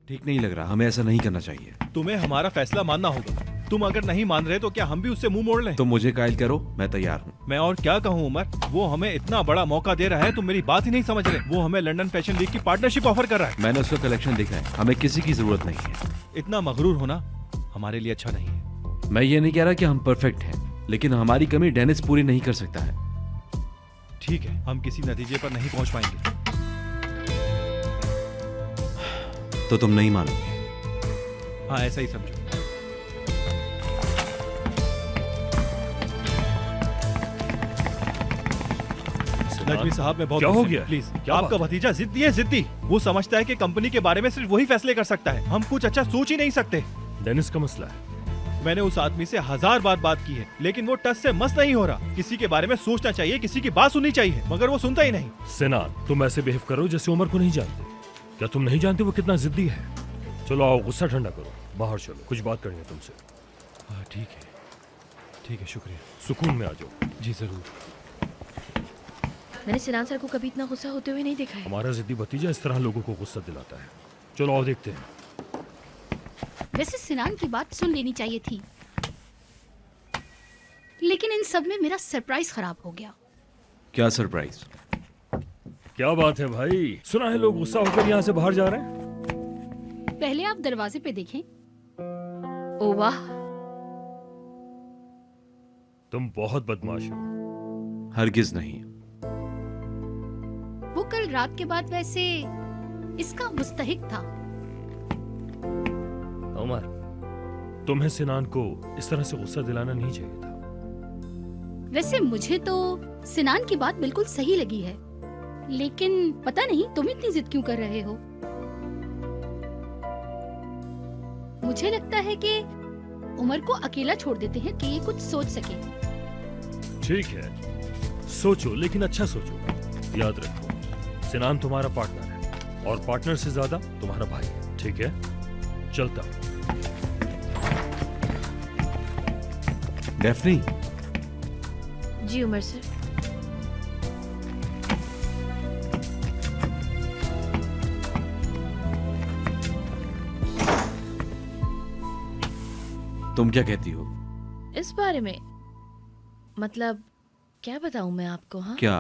ठीक नहीं लग रहा, हमें ऐसा नहीं करना चाहिए। तुम्हें हमारा फैसला मानना होगा। तुम अगर नहीं मान रहे तो क्या हम भी उससे मुंह मोड़ लें? तो मुझे कायल करो, मैं तैयार हूँ। मैं और क्या कहूँ उमर, वो हमें इतना बड़ा मौका दे रहा है, तुम मेरी बात ही नहीं समझ रहे। वो हमें लंदन फैशन वीक की पार्टनरशिप ऑफर कर रहा है। मैंने उसका कलेक्शन देखा है, हमें किसी की जरूरत नहीं है। इतना मगरूर होना हमारे लिए अच्छा नहीं है। मैं ये नहीं कह रहा कि हम परफेक्ट हैं, लेकिन हमारी कमी डेनिस पूरी नहीं कर सकता है। ठीक है, हम किसी नतीजे पर नहीं पहुंच पाएंगे। तो तुम नहीं मानोगे? हाँ, ऐसा ही समझो। नजमी साहब, मैं बहुत क्या हो गुस्से में, गया? प्लीज। क्या आपका बात? भतीजा जिद्दी है, जिद्दी। वो समझता है कि कंपनी के बारे में सिर्फ वही फैसले कर सकता है, हम कुछ अच्छा सोच ही नहीं सकते। डेनिस का मसला है। मैंने उस आदमी से 1000 बार बात की है, लेकिन वो टस से मस नहीं हो रहा। किसी के बारे में सोचना चाहिए, किसी की बात सुननी चाहिए, मगर वो सुनता ही नहीं। सिनान, तुम ऐसे बिहेव करो जैसे उमर को नहीं जानते। क्या तुम नहीं जानते वो कितना जिद्दी है? चलो आओ, गुस्सा ठंडा करो, बाहर चलो, कुछ बात करनी है तुमसे। हाँ, ठीक है, ठीक है, शुक्रिया। सुकून में आ जाओ। जी जरूर। मैंने सिनान सर को कभी इतना गुस्सा होते हुए नहीं देखा है। हमारा जिद्दी भतीजा इस तरह लोगों को गुस्सा दिलाता है। चलो आओ, देखते हैं। वैसे सिनान की बात सुन लेनी चाहिए थी, लेकिन इन सब में मेरा सरप्राइज खराब हो गया। क्या सरप्राइज? क्या बात है भाई, सुना है लोग गुस्सा होकर यहाँ से बाहर जा रहे हैं। पहले आप दरवाजे पे देखें। ओ वाह, तुम बहुत बदमाश हो। हरगिज नहीं। वो कल रात के बाद वैसे इसका मुस्तहिक था। उमर, तुम्हें सिनान को इस तरह से गुस्सा दिलाना नहीं चाहिए था। वैसे मुझे तो सिनान की बात बिल्कुल सही लगी है, लेकिन पता नहीं तुम इतनी जिद क्यों कर रहे हो। मुझे लगता है कि उमर को अकेला छोड़ देते हैं कि ये कुछ सोच सके। ठीक है, सोचो, लेकिन अच्छा सोचो। याद रखो, सिनान तुम्हारा पार्टनर है और पार्टनर से ज्यादा तुम्हारा भाई है। ठीक है, चलता हूं। डेफनी, जी उमर सर। तुम क्या कहती हो? इस बारे में मतलब क्या बताऊं मैं आपको? हाँ, क्या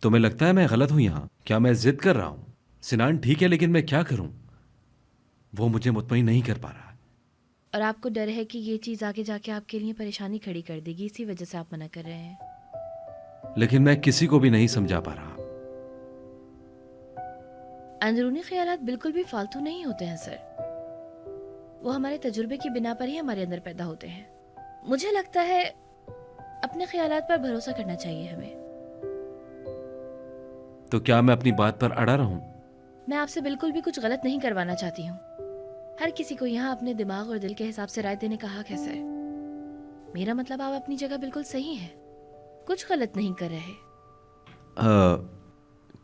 तुम्हें लगता है मैं गलत हूं यहाँ? क्या मैं जिद कर रहा हूँ? सिनान ठीक है, लेकिन मैं क्या करूं? वो मुझे मुतमईन नहीं कर पा रहा। और आपको डर है कि ये चीज आगे जाके आपके लिए परेशानी खड़ी कर देगी, इसी वजह से आप मना कर रहे हैं। लेकिन मैं किसी को भी नहीं समझा पा रहा। अंदरूनी ख्यालात बिल्कुल भी फालतू नहीं होते हैं सर, वो हमारे तजुर्बे की बिना पर ही हमारे अंदर पैदा होते हैं। मुझे लगता है अपने ख्यालात पर भरोसा करना चाहिए हमें। तो क्या मैं अपनी बात पर अड़ा रहूं? मैं आपसे बिल्कुल भी कुछ गलत नहीं करवाना चाहती हूँ। हर किसी को यहाँ अपने दिमाग और दिल के हिसाब से राय देने का हक है सर। मेरा मतलब आप अपनी जगह बिल्कुल सही हैं, कुछ गलत नहीं कर रहे।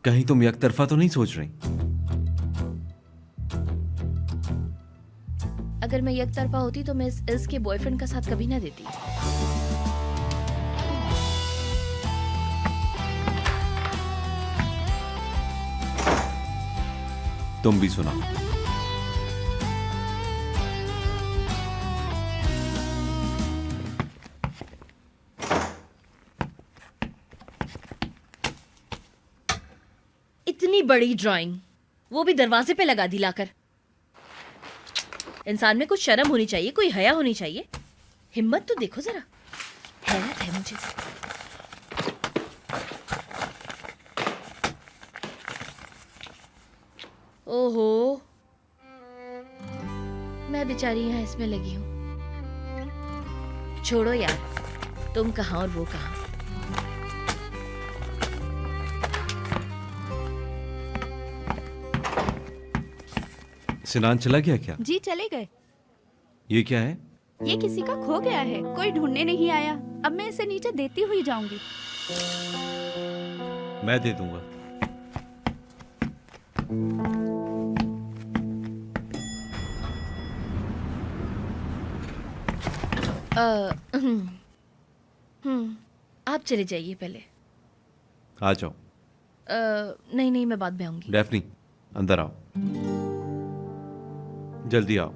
कहीं तुम एक तरफा तो नहीं सोच रही? अगर मैं एक तरफा होती तो मैं इस इल्स के बॉयफ्रेंड का साथ कभी ना देती। तुम भी सुना। इतनी बड़ी ड्राइंग, वो भी दरवाजे पे लगा दी लाकर। इंसान में कुछ शर्म होनी चाहिए, कोई हया होनी चाहिए। हिम्मत तो देखो जरा, हैरत है मुझे। ओहो, मैं बेचारी यहाँ इसमें लगी हूँ। छोड़ो यार, तुम कहाँ और वो कहाँ। सिनान चला गया क्या? जी चले गए। ये क्या है? ये किसी का खो गया है, कोई ढूंढने नहीं आया। अब मैं इसे नीचे देती हुई जाऊंगी। मैं दे दूंगा। आप चले जाइए पहले। आ जाओ। नहीं नहीं, मैं बाद में आऊंगी। डेफनी, अंदर आओ। जल्दी आओ।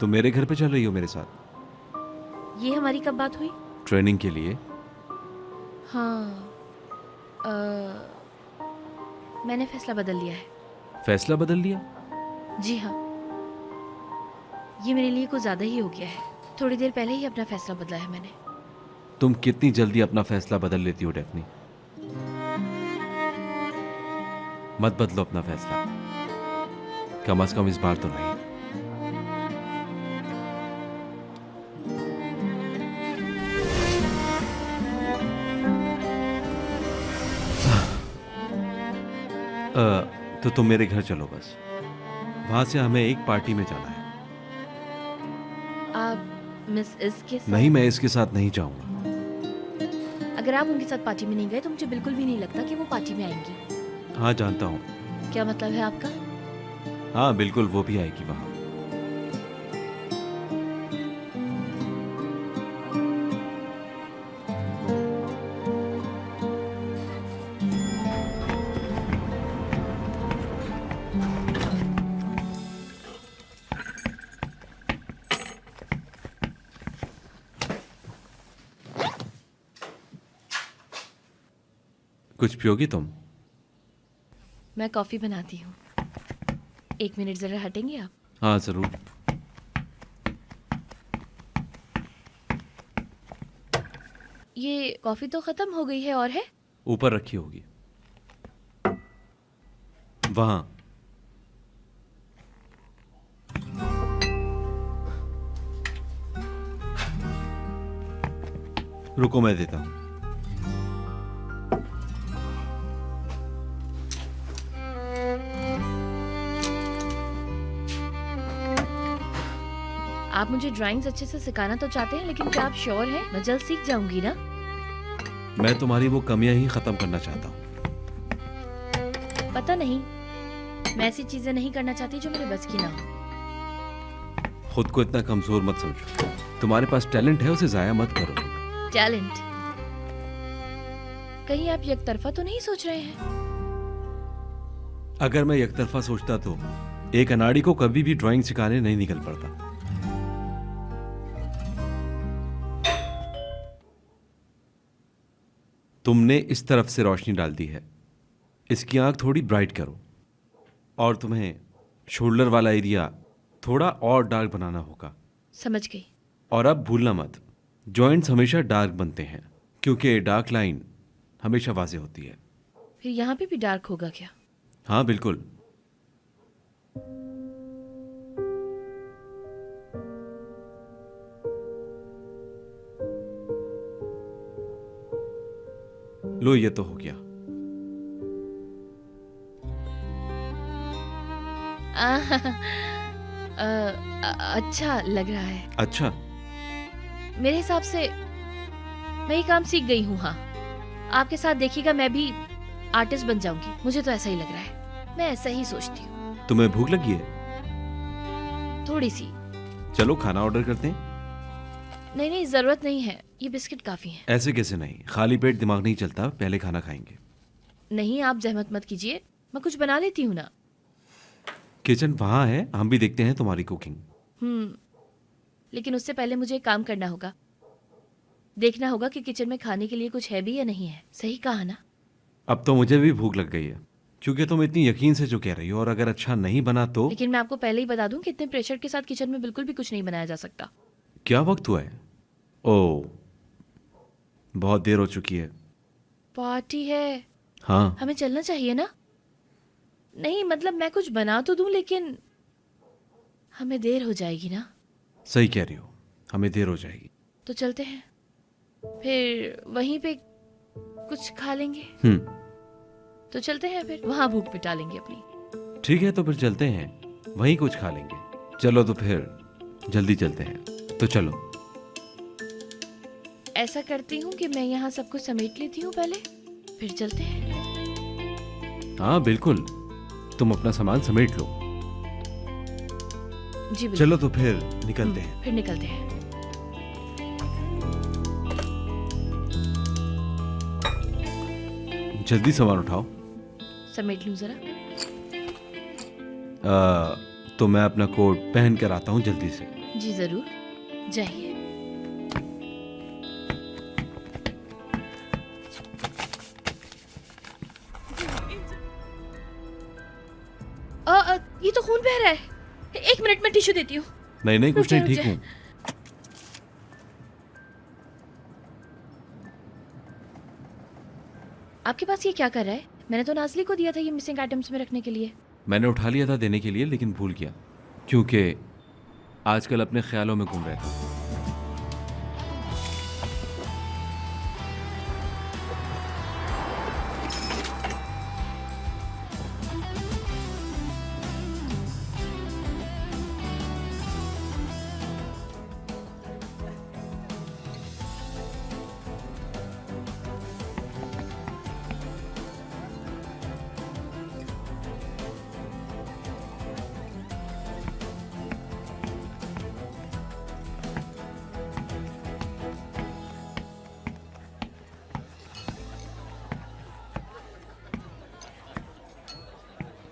तुम मेरे घर पे चल रही हो मेरे साथ ये हमारी कब बात हुई? ट्रेनिंग के लिए? हाँ, मैंने फैसला बदल लिया है। फैसला बदल लिया? जी हाँ, ये मेरे लिए कुछ ज़्यादा ही हो गया है। थोड़ी देर पहले ही अपना फैसला बदला है मैंने। तुम कितनी जल्दी अपना फैसला बदल लेती हो डेफनी। मत बदलो अपना फैसला, कम से कम इस बार तो नहीं। तो तुम मेरे घर चलो बस, वहां से हमें एक पार्टी में जाना है। आप मिस इसके साथ? नहीं, मैं इसके साथ नहीं जाऊंगा। अगर आप उनके साथ पार्टी में नहीं गए तो मुझे बिल्कुल भी नहीं लगता कि वो पार्टी में आएंगी। हाँ जानता हूँ। क्या मतलब है आपका? हाँ बिल्कुल, वो भी आएगी वहां। कुछ पियोगी तुम? मैं कॉफ़ी बनाती हूँ। 1 मिनट ज़रा हटेंगे आप? हाँ जरूर। ये कॉफ़ी तो ख़त्म हो गई है और है? ऊपर रखी होगी, वहां। रुको मैं देता हूं। आप मुझे ड्राइंग्स अच्छे से सिखाना तो चाहते हैं, लेकिन क्या आप श्योर हैं? मैं जल्द सीख जाऊंगी ना। मैं तुम्हारी वो कमियां ही खत्म करना चाहता हूँ। पता नहीं, मैं ऐसी चीजें नहीं करना चाहती जो मेरे बस की ना हो। खुद को इतना कमजोर मत समझो। तुम्हारे पास टैलेंट है, उसे जाया मत करो। टैलेंट? कहीं आप एक तरफा तो नहीं सोच रहे हैं? अगर मैं एक तरफा सोचता तो एक अनाड़ी को कभी भी ड्राइंग सिखाने नहीं निकल पड़ता। तुमने इस तरफ से रोशनी डाल दी है, इसकी आंख थोड़ी ब्राइट करो, और तुम्हें शोल्डर वाला एरिया थोड़ा और डार्क बनाना होगा। समझ गई। और अब भूलना मत, जॉइंट्स हमेशा डार्क बनते हैं क्योंकि डार्क लाइन हमेशा वाज़ेह होती है। फिर यहाँ पे भी डार्क होगा क्या? हाँ बिल्कुल। लो ये तो हो गया। अच्छा लग रहा है। अच्छा, मेरे हिसाब से मैं ये काम सीख गई हूँ। हाँ, आपके साथ देखिएगा मैं भी आर्टिस्ट बन जाऊंगी। मुझे तो ऐसा ही लग रहा है, मैं ऐसा ही सोचती हूँ। तुम्हें भूख लगी है? थोड़ी सी। चलो खाना ऑर्डर करते हैं। नहीं नहीं, जरूरत नहीं है, ये बिस्किट काफी हैं। ऐसे कैसे नहीं, खाली पेट दिमाग नहीं चलता, पहले खाना खाएंगे। नहीं, आप जहमत मत कीजिए, मैं कुछ बना लेती हूँ ना। किचन वहां है, हम भी देखते हैं तुम्हारी कुकिंग। लेकिन उससे पहले मुझे एक काम करना होगा। देखना होगा कि किचन में खाने के लिए कुछ है भी या नहीं है। सही कहा ना? अब तो मुझे भी भूख लग गई है, क्योंकि तुम इतनी यकीन से जो कह रही हो, और अगर अच्छा नहीं बना तो। लेकिन मैं आपको पहले ही बता दूं कि इतने प्रेशर के साथ किचन में बिल्कुल भी कुछ नहीं बनाया जा सकता। क्या वक्त हुआ है? ओह, बहुत देर हो चुकी है। पार्टी है। हाँ हमें चलना चाहिए ना? नहीं मतलब मैं कुछ बना तो दूं, लेकिन हमें देर हो जाएगी ना। सही कह रही हो, हमें देर हो जाएगी। तो चलते हैं, फिर वहीं पे कुछ खा लेंगे। तो चलते हैं, फिर वहां भूख मिटा लेंगे अपनी। ठीक है, तो फिर चलते हैं, वहीं कुछ खा लेंगे। चलो तो फिर जल्दी चलते हैं। तो चलो। ऐसा करती हूँ कि मैं यहाँ सब कुछ समेट लेती हूँ पहले, फिर चलते हैं। हाँ बिल्कुल, तुम अपना सामान समेट लो। जी बिल्कुल। चलो तो फिर निकलते हैं। फिर निकलते हैं। जल्दी सामान उठाओ। समेट लूं जरा। तो मैं अपना कोट पहन कर आता हूँ जल्दी से। जी जरूर, जाइए। ये तो खून बह रहा है। एक मिनट में टिश्यू देती हूँ। नहीं नहीं, कुछ नहीं, रुक ठीक जाए। हूँ। आपके पास ये क्या कर रहा है? मैंने तो नाजली को दिया था ये मिसिंग आइटम्स में रखने के लिए। मैंने उठा लिया था देने के लिए, लेकिन भूल गया, क्योंकि आजकल अपने ख्यालों में घूम रहा था।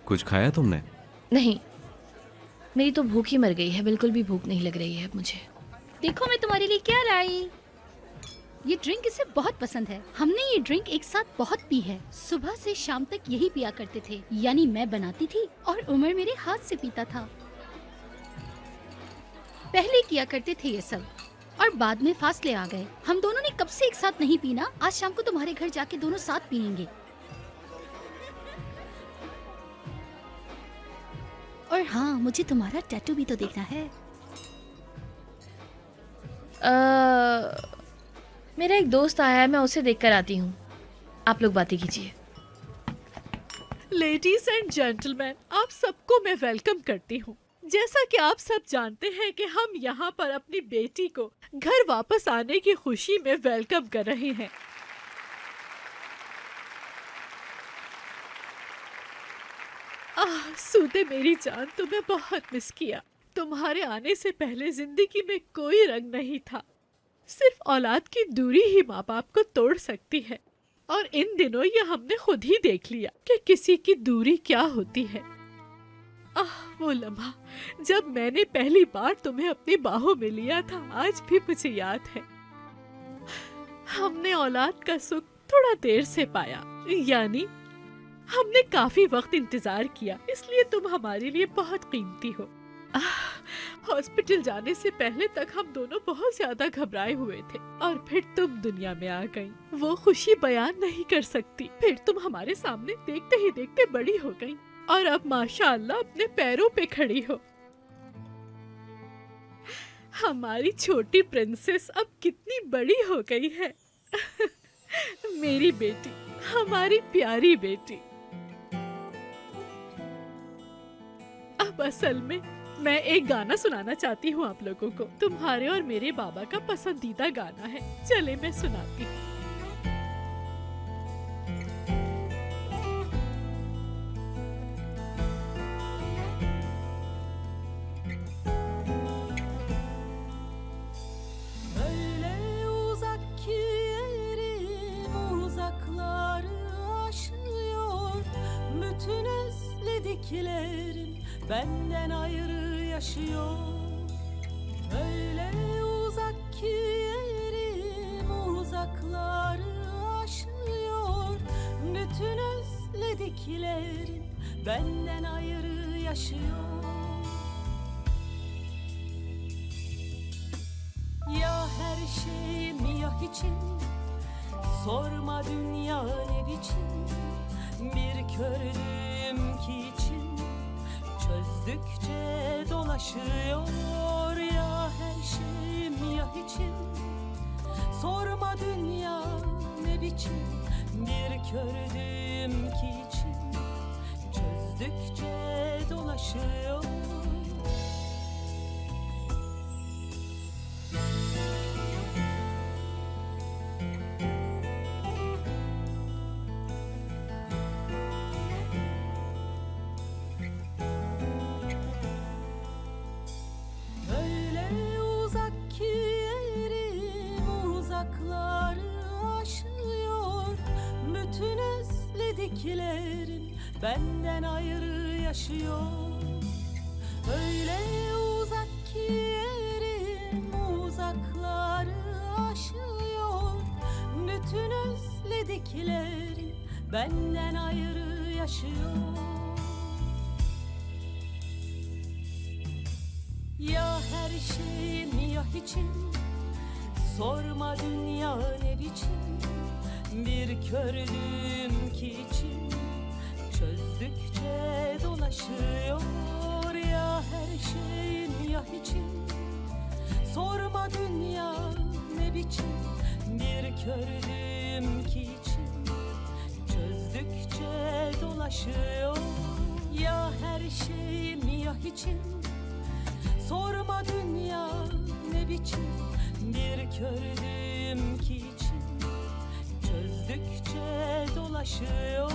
कुछ खाया तुमने? नहीं, मेरी तो भूख ही मर गई है। बिल्कुल भी भूख नहीं लग रही है अब मुझे। देखो मैं तुम्हारे लिए क्या लाई। ये ड्रिंक इसे बहुत पसंद है। हमने ये ड्रिंक एक साथ बहुत पी है। सुबह से शाम तक यही पिया करते थे। यानी मैं बनाती थी और उमर मेरे हाथ से पीता था। पहले किया करते थे ये सब और बाद में फासले आ गए। हम दोनों ने कब से एक साथ नहीं पीना। आज शाम को तुम्हारे घर जाके दोनों साथ पियेंगे। और हाँ, मुझे तुम्हारा टैटू भी तो देखना है। मेरा एक दोस्त आया है, मैं उसे देखकर आती हूँ। आप लोग बातें कीजिए। लेडीज एंड जेंटलमैन, आप सबको मैं वेलकम करती हूँ। जैसा कि आप सब जानते हैं कि हम यहाँ पर अपनी बेटी को घर वापस आने की खुशी में वेलकम कर रहे हैं। सूदे मेरी जान, तुम्हें बहुत मिस किया। तुम्हारे आने से पहले जिंदगी में कोई रंग नहीं था। सिर्फ औलाद की दूरी ही माँ बाप को तोड़ सकती है। और इन दिनों ये हमने खुद ही देख लिया कि किसी की दूरी क्या होती है। वो लम्हा जब मैंने पहली बार तुम्हें अपनी बाहों में लिया था, आज भी मुझे याद है। हमने औलाद का सुख थोड़ा देर से पाया, यानी हमने काफी वक्त इंतजार किया, इसलिए तुम हमारे लिए बहुत कीमती हो। हॉस्पिटल जाने से पहले तक हम दोनों बहुत ज्यादा घबराए हुए थे और फिर तुम दुनिया में आ गई। वो खुशी बयान नहीं कर सकती। फिर तुम हमारे सामने देखते ही देखते बड़ी हो गई और अब माशाअल्लाह अपने पैरों पे खड़ी हो। हमारी छोटी प्रिंसेस अब कितनी बड़ी हो गई है। मेरी बेटी, हमारी प्यारी बेटी। अब असल में मैं एक गाना सुनाना चाहती हूँ आप लोगों को। तुम्हारे और मेरे बाबा का पसंदीदा गाना है। चले मैं सुनाती हूँ। Öyle uzak ki yerim uzakları aşıyor. Bütün özlediklerim benden ayrı yaşıyor. Öyle uzak ki yerim uzakları aşıyor. Bütün özlediklerim benden ayrı yaşıyor. Ya her şeyim ya hiçim, sorma dünya ne biçim. Bir kördüm ki içim çözdükçe dolaşıyor. Ya her şeyim ya hiçim, sorma dünya ne biçim. Bir kördüm ki içim çözdükçe dolaşıyor. sevdiklerin benden ayrı yaşıyor. Öyle uzak ki yerim uzakları aşıyor. Bütün özlediklerin benden ayrı yaşıyor. Ya her şeyim ya hiçim, sorma dünya ne biçim. Bir kördüm ki içim çözdükçe dolaşıyor. Ya her şeyim ya hiçim, sorma dünya ne biçim. Bir kördüm ki içim çözdükçe dolaşıyor. Ya her şeyim ya hiçim, sorma dünya ne biçim. Bir kördüm ki içim çözdükçe dolaşıyor.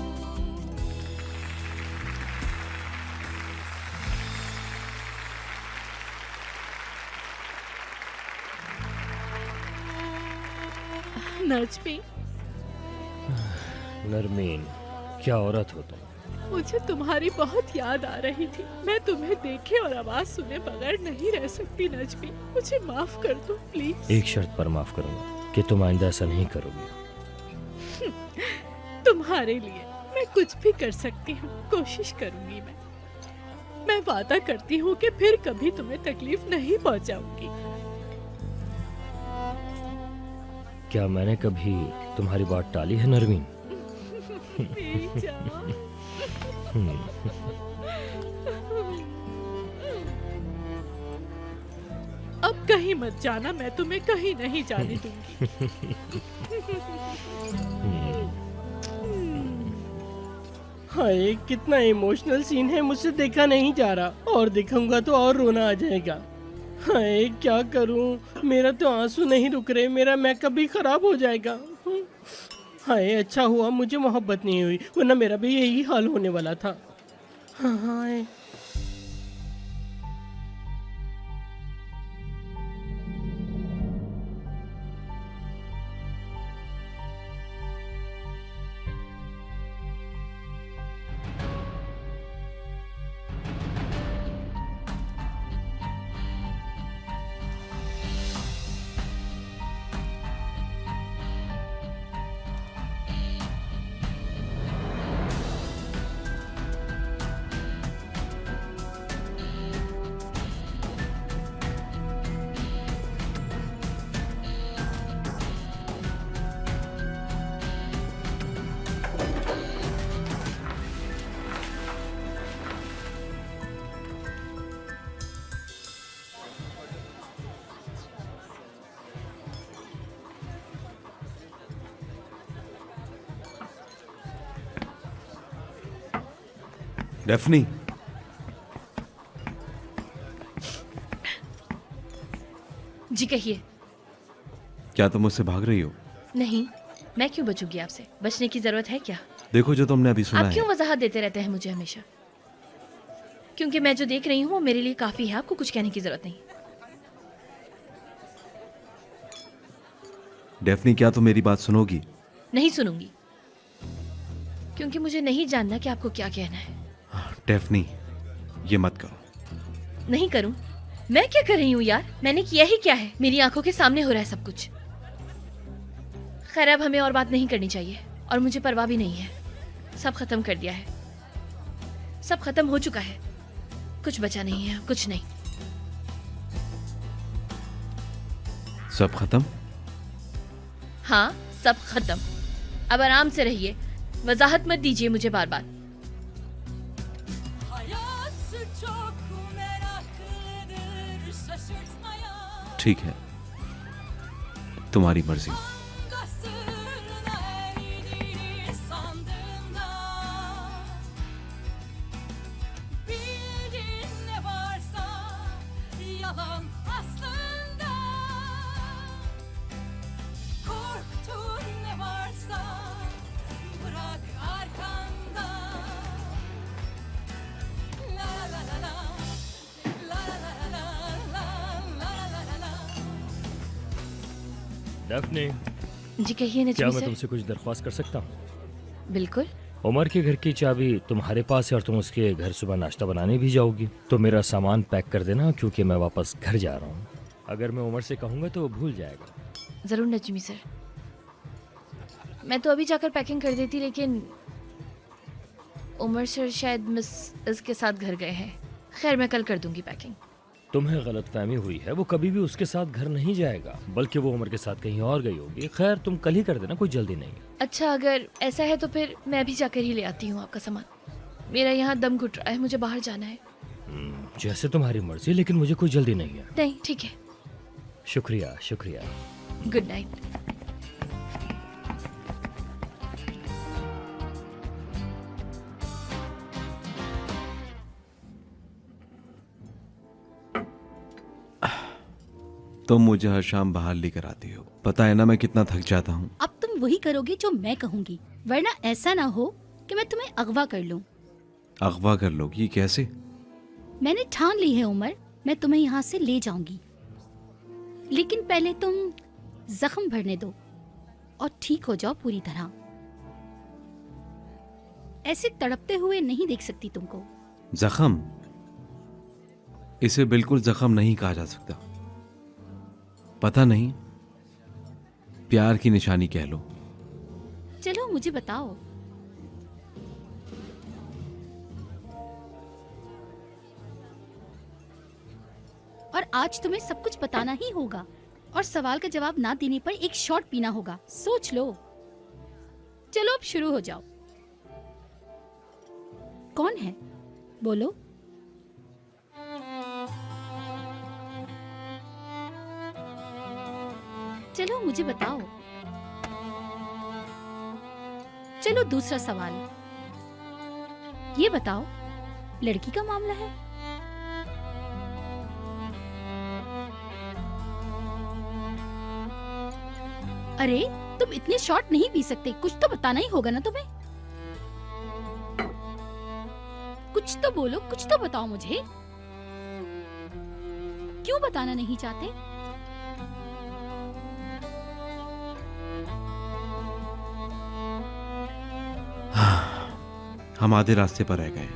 Najmi, Narmeen, क्या औरत हो तुम। मुझे तुम्हारी बहुत याद आ रही थी। मैं तुम्हें देखे और आवाज सुने बगैर नहीं रह सकती नजमी। मुझे माफ कर दो प्लीज। एक शर्त पर माफ करूंगा कि तुम आइंदा ऐसा नहीं करोगी। तुम्हारे लिए मैं कुछ भी कर सकती हूँ, कोशिश करूंगी मैं वादा करती हूँ कि फिर कभी तुम्हें तकलीफ नहीं पहुँचाऊंगी। क्या मैंने कभी तुम्हारी बात टाली है नरमीन? अब कहीं मत जाना, मैं तुम्हें कहीं नहीं जाने दूंगी। हाय, कितना इमोशनल सीन है, मुझसे देखा नहीं जा रहा और दिखाऊंगा तो और रोना आ जाएगा। हाय, क्या करूं, मेरा तो आंसू नहीं रुक रहे, मेरा मेकअप भी खराब हो जाएगा। हाय, अच्छा हुआ मुझे मोहब्बत नहीं हुई, वरना मेरा भी यही हाल होने वाला था। हाय, डेफनी, जी कहिए। क्या तुम मुझसे भाग रही हो? नहीं, मैं क्यों बचूंगी आपसे? बचने की जरूरत है क्या? देखो, जो तुमने अभी सुना आप क्यों है। वजाहत देते रहते हैं मुझे हमेशा? क्योंकि मैं जो देख रही हूँ वो मेरे लिए काफी है, आपको कुछ कहने की जरूरत नहीं। डेफनी, क्या तुम मेरी बात सुनोगी? नहीं सुनूंगी, क्योंकि मुझे नहीं जानना कि आपको क्या कहना है। डेफनी, ये मत करो। नहीं करूं? मैं क्या कर रही हूँ यार? मैंने किया ही क्या है? मेरी आंखों के सामने हो रहा है सब कुछ। खैर, अब हमें और बात नहीं करनी चाहिए और मुझे परवाह भी नहीं है। सब खत्म कर दिया है, सब खत्म हो चुका है, कुछ बचा नहीं है, कुछ नहीं। सब खत्म? हाँ, सब खत्म। अब आराम से रहिए, वजाहत मत दीजिए मुझे बार बार। Hayat çok meraklıdır şaşırtmaya. ठीक है, तुम्हारी मर्जी। Kasırına erilir sandığında. Bildin ne varsa yalan aslında. Korktun ne varsa bırak arkanda. La la la la la la la la la la la la. Daphne, ji कहिए क्या नजमी मैं सर। तुमसे कुछ दरख्वास्त कर सकता हूँ? बिल्कुल। उमर के घर की चाबी तुम्हारे पास है और तुम उसके घर सुबह नाश्ता बनाने भी जाओगी, तो मेरा सामान पैक कर देना क्योंकि मैं वापस घर जा रहा हूँ। अगर मैं उमर से कहूँगा तो वो भूल जाएगा। जरूर नजमी सर। मैं तो अभी जाकर पैकिंग कर देती, लेकिन उमर सर शायद मिस इसके साथ घर गए हैं। खैर, मैं कल कर दूंगी पैकिंग। तुम्हें गलतफहमी हुई है, वो कभी भी उसके साथ घर नहीं जाएगा, बल्कि वो उमर के साथ कहीं और गई होगी। खैर, तुम कल ही कर देना, कोई जल्दी नहीं। अच्छा, अगर ऐसा है तो फिर मैं भी जाकर ही ले आती हूँ आपका सामान। मेरा यहाँ दम घुट रहा है, मुझे बाहर जाना है। जैसे तुम्हारी मर्जी, लेकिन मुझे कोई जल्दी नहीं है। नहीं, ठीक है। शुक्रिया शुक्रिया। Good night. तुम मुझे हर शाम बाहर लेकर आती हो, पता है ना मैं कितना थक जाता हूँ। अब तुम वही करोगे जो मैं कहूँगी, वरना ऐसा ना हो कि मैं तुम्हें अगवा कर लूँ। अगवा कर लोगी? ये कैसे? मैंने ठान ली है उमर, मैं तुम्हें यहाँ से ले जाऊंगी, लेकिन पहले तुम जख्म भरने दो और ठीक हो जाओ पूरी तरह। ऐसे तड़पते हुए नहीं देख सकती तुमको। जख्म? इसे बिल्कुल जख्म नहीं कहा जा सकता। पता नहीं, प्यार की निशानी कह लो। चलो मुझे बताओ। और आज तुम्हें सब कुछ बताना ही होगा, और सवाल का जवाब ना देने पर एक शॉट पीना होगा। सोच लो। चलो अब शुरू हो जाओ। कौन है? बोलो। चलो मुझे बताओ। चलो दूसरा सवाल, ये बताओ, लड़की का मामला है? अरे तुम इतने शॉट नहीं पी सकते, कुछ तो बताना ही होगा ना तुम्हें। कुछ तो बोलो, कुछ तो बताओ मुझे। क्यों बताना नहीं चाहते? हम आधे रास्ते पर रह गए।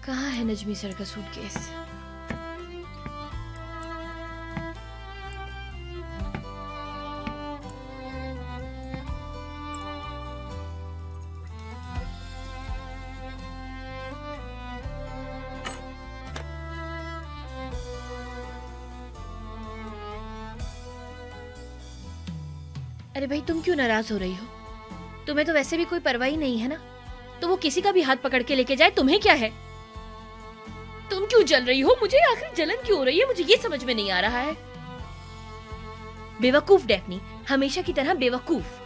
कहाँ है नजमी सर का सूटकेस? अरे भाई, तुम क्यों नाराज हो रही हो? तुम्हें तो वैसे भी कोई परवाह ही नहीं है ना, तो वो किसी का भी हाथ पकड़ के लेके जाए, तुम्हें क्या है? तुम क्यों जल रही हो? मुझे आखिर जलन क्यों हो रही है? मुझे ये समझ में नहीं आ रहा है। बेवकूफ डेफनी, हमेशा की तरह बेवकूफ।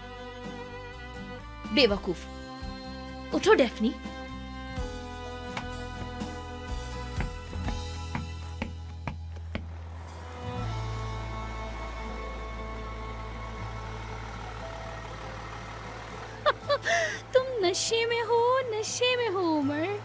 बेवकूफ। उठो डेफनी। तुम नशे में हो, नशे में हो उमर।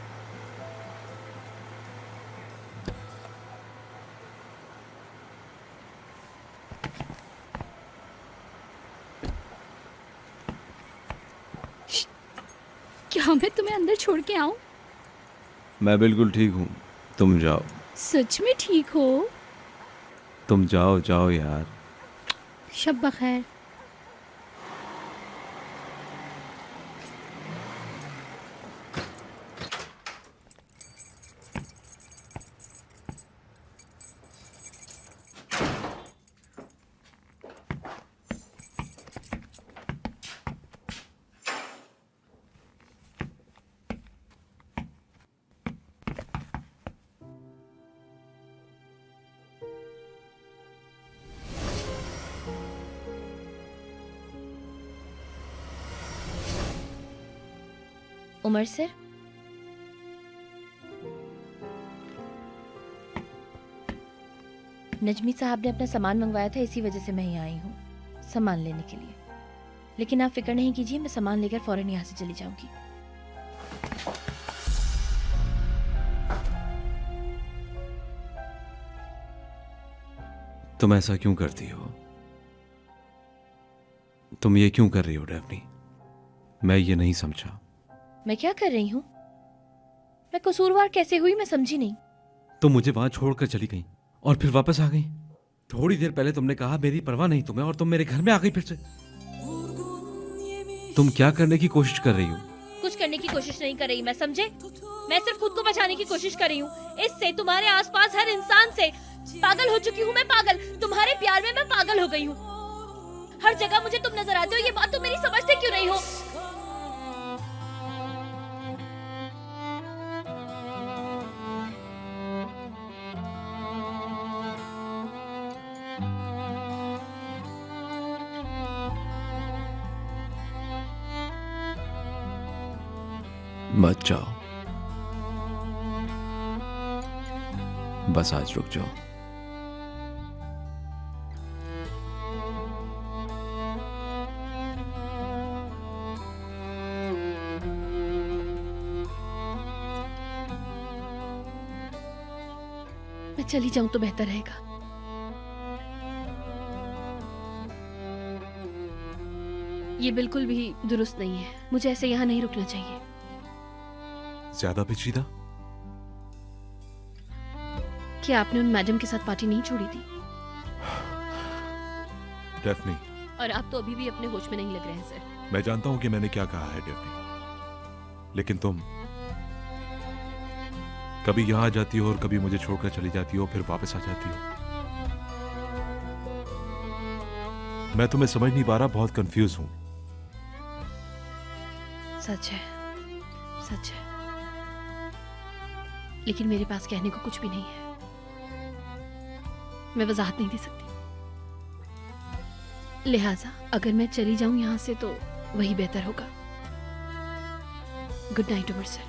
क्या मैं तुम्हें अंदर छोड़ के आऊं? मैं बिल्कुल ठीक हूँ, तुम जाओ। सच में ठीक हो? तुम जाओ जाओ यार। शब बखैर। उमर सर, नजमी साहब ने अपना सामान मंगवाया था, इसी वजह से मैं यहाँ आई हूँ सामान लेने के लिए। लेकिन आप फिक्र नहीं कीजिए, मैं सामान लेकर फौरन यहाँ से चली जाऊंगी। तुम ऐसा क्यों करती हो? तुम ये क्यों कर रही हो डेफनी? मैं ये नहीं समझा। मैं क्या कर रही हूँ? मैं कसूरवार कैसे हुई, मैं समझी नहीं। तुम मुझे वहां छोड़कर चली गई और फिर वापस आ गई। थोड़ी देर पहले तुमने कहा मेरी परवाह नहीं तुम्हें, और तुम मेरे घर में आ गई फिर से। तुम क्या करने की कोशिश कर रही हो? कुछ करने की कोशिश नहीं कर रही, मैं समझे। मैं सिर्फ खुद को बचाने की कोशिश कर रही हूँ। इससे तुम्हारे आसपास हर इंसान से पागल हो चुकी हूँ मैं, पागल। तुम्हारे प्यार में मैं पागल हो गई हूँ। हर जगह मुझे तुम नजर आते हो, ये बात तुम मेरी समझते क्यों नहीं हो? मत जाओ, बस आज रुक जाओ। मैं चली जाऊं तो बेहतर रहेगा। ये बिल्कुल भी दुरुस्त नहीं है, मुझे ऐसे यहाँ नहीं रुकना चाहिए। ज्यादा पेचीदा? क्या आपने उन मैडम के साथ पार्टी नहीं छोड़ी थी? डेफनी, और आप तो अभी भी अपने होश में नहीं लग रहे हैं सर। मैं जानता हूं कि मैंने क्या कहा है डेफनी, लेकिन तुम कभी यहां आ जाती हो और कभी मुझे छोड़कर चली जाती हो, फिर वापस आ जाती हो। मैं तुम्हें समझ नहीं पा रहा, बहुत कंफ्यूज हूं। सच है, सच है, लेकिन मेरे पास कहने को कुछ भी नहीं है। मैं वजाहत नहीं दे सकती। लिहाजा अगर मैं चली जाऊं यहां से तो वही बेहतर होगा। Good night Umar sir.